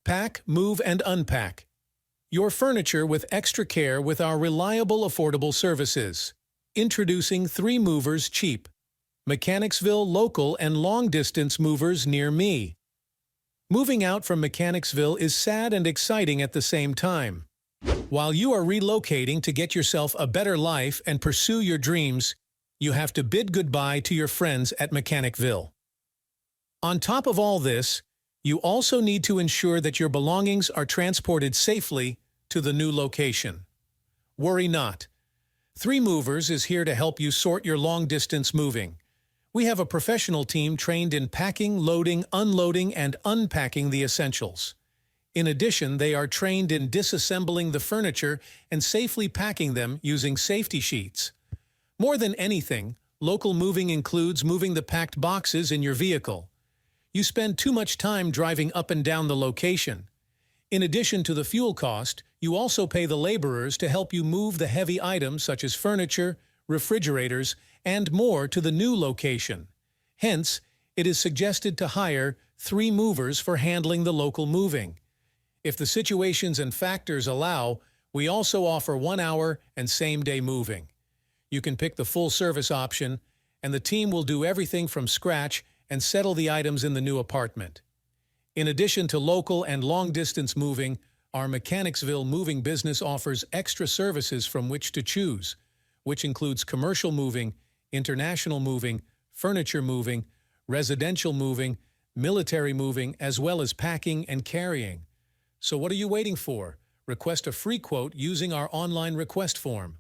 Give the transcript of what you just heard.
Pack, move, and unpack your furniture with extra care with our reliable, affordable services. Introducing 3 Movers Cheap. Mechanicsville local and long-distance movers near me. Moving out from Mechanicsville is sad and exciting at the same time. While you are relocating to get yourself a better life and pursue your dreams, you have to bid goodbye to your friends at Mechanicsville. On top of all this, you also need to ensure that your belongings are transported safely to the new location. Worry not. 3 Movers is here to help you sort your long-distance moving. We have a professional team trained in packing, loading, unloading, and unpacking the essentials. In addition, they are trained in disassembling the furniture and safely packing them using safety sheets. More than anything, local moving includes moving the packed boxes in your vehicle. You spend too much time driving up and down the location. In addition to the fuel cost, you also pay the laborers to help you move the heavy items such as furniture, refrigerators, and more to the new location. Hence, it is suggested to hire 3 movers for handling the local moving. If the situations and factors allow, we also offer 1-hour and same-day moving. You can pick the full-service option, and the team will do everything from scratch and settle the items in the new apartment. In addition to local and long-distance moving, our Mechanicsville moving business offers extra services from which to choose, which includes commercial moving, international moving, furniture moving, residential moving, military moving, as well as packing and carrying. So what are you waiting for? Request a free quote using our online request form.